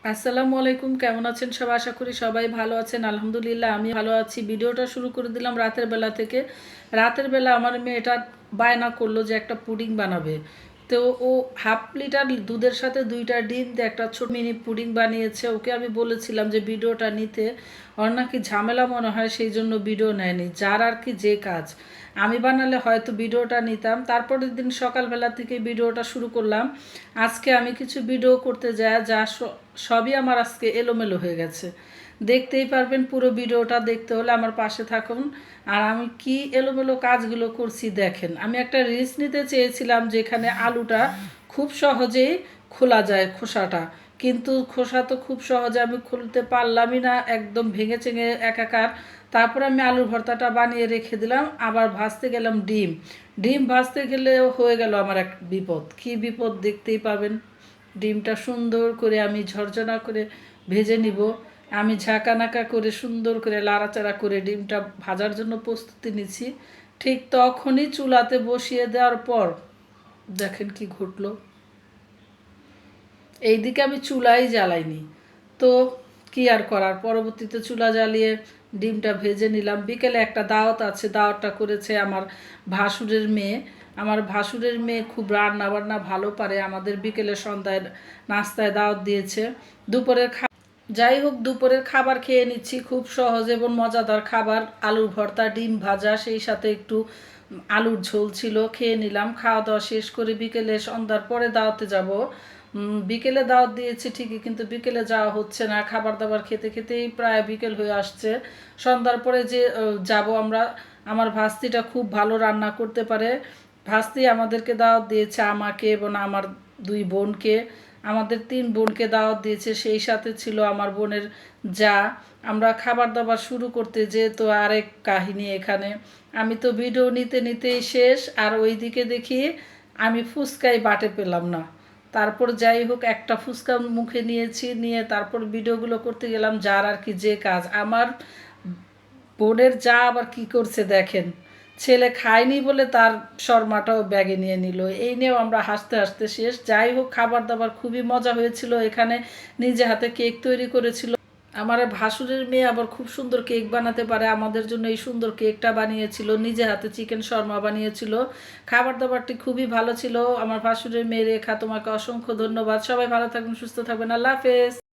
আসসালামু আলাইকুম, কেমন আছেন সবাই? আশা করি সবাই ভালো আছেন। আলহামদুলিল্লাহ আমি ভালো আছি। ভিডিওটা শুরু করে দিলাম রাতের বেলা থেকে। রাতের বেলা আমার মেয়েটা বায়না করলো যে একটা পুডিং বানাবে। তো ও হাফ লিটার দুধের সাথে 2টা ডিম দিয়ে একটা ছোট মিনি পুডিং বানিয়েছে। ওকে আমি বলেছিলাম যে ভিডিওটা নিতে, ওর নাকি ঝামেলা মনে হয়, সেই জন্য ভিডিও নেয়নি। যার আর কি যে কাজ, আমি বানালে হয়তো ভিডিওটা নিতাম। তারপরের দিন সকালবেলা থেকে ভিডিওটা শুরু করলাম। আজকে আমি কিছু ভিডিও করতে যাই, যা সবই আমার আজকে এলোমেলো হয়ে গেছে। দেখতেই পারবেন, পুরো ভিডিওটা দেখতে হলে আমার পাশে থাকুন। আর আমি কি এলোমেলো কাজগুলো করছি দেখেন। আমি একটা রিলস নিতে চেয়েছিলাম যেখানে আলুটা খুব সহজেই খোলা যায় খোসাটা, কিন্তু খোসা তো খুব সহজে আমি খুলতে পারলামই না, একদম ভেঙে চেঙে একাকার। তারপর আমি আলুর ভর্তাটা বানিয়ে রেখে দিলাম, আবার ভাজতে গেলাম ডিম। ডিম ভাজতে গেলে হয়ে গেল আমার এক বিপদ। কি বিপদ দেখতেই পাবেন। ডিমটা সুন্দর করে আমি ঝরঝরা করে ভেজে নিব। আমি ঝাঁকানাকা করে সুন্দর করে লাড়াচাড়া করে ডিমটা ভাজার জন্য প্রস্তুতি নিচ্ছি। ঠিক তখনই চুলাতে বসিয়ে দেওয়ার পর দেখেন কি ঘটলো। এইদিকে আমি চুলাই জ্বালাইনি, তো কি আর করার, পরবর্তীতে চুলা জ্বালিয়ে ডিমটা ভেজে নিলাম। বিকেলে একটা দাওয়াত আছে, দাওয়াতটা করেছে আমার ভাসুরের মেয়ে। আমার ভাসুরের মেয়ে খুব রান্না বান্না ভালো পারে, আমাদের বিকেলে সন্ধ্যায় নাস্তায় দাওয়াত দিয়েছে। দুপুরের যাই হোক, দুপুরের খাবার খেয়ে নিচ্ছি, খুব সহজ এবং মজাদার খাবার, আলুর ভর্তা, ডিম ভাজা, সেই সাথে একটু আলুর ঝোল ছিল, খেয়ে নিলাম। খাওয়া দাওয়া শেষ করে বিকেলে সন্ধ্যার পরে দাওয়াতে যাব। বিকেলে দাওয়াত দিয়েছি ঠিকই, কিন্তু বিকেলে যাওয়া হচ্ছে না। খাবার দাবার খেতে খেতেই প্রায় বিকেল হয়ে আসছে। সন্ধ্যার পরে যে যাব আমরা। আমার ভাস্তিটা খুব ভালো রান্না করতে পারে। ভাস্তি আমাদেরকে দাওয়াত দিয়েছে, আমাকে এবং আমার 2 বোনকে। আমাদের 3 বোনকে দাওয়াত দিয়েছে, সেই সাথে ছিল আমার বোনের যা। আমরা খাবার দাবার শুরু করতে যেহেতু আরেক কাহিনী এখানে। আমি তো ভিডিও নিতে নিতেই শেষ, আর ওইদিকে দেখি আমি ফুচকাই বাটে পেলাম না। তারপর যাই হোক, একটা ফুচকা মুখে নিয়েছি, নিয়ে তারপর ভিডিওগুলো করতে গেলাম। যার আর কি যে কাজ। আমার বোনের যা আবার কি করছে দেখেন। ছেলে খায়নি বলে তার শর্মাটাও ব্যাগে নিয়ে নিল। এই নিয়েও আমরা হাসতে হাসতে শেষ। যাই হোক, খাবার দাবার খুবই মজা হয়েছিল। এখানে নিজে হাতে কেক তৈরি করেছিল আমার ভাসুরের মেয়ে, আবার খুব সুন্দর কেক বানাতে পারে। আমাদের জন্য এই সুন্দর কেকটা বানিয়েছিল, নিজে হাতে চিকেন শর্মা বানিয়েছিল। খাবার দাবারটি খুবই ভালো ছিল। আমার ভাসুরের মেয়ে রেখা, তোমাকে অসংখ্য ধন্যবাদ। সবাই ভালো থাকবেন, সুস্থ থাকবেন। আল্লাহ হাফেজ।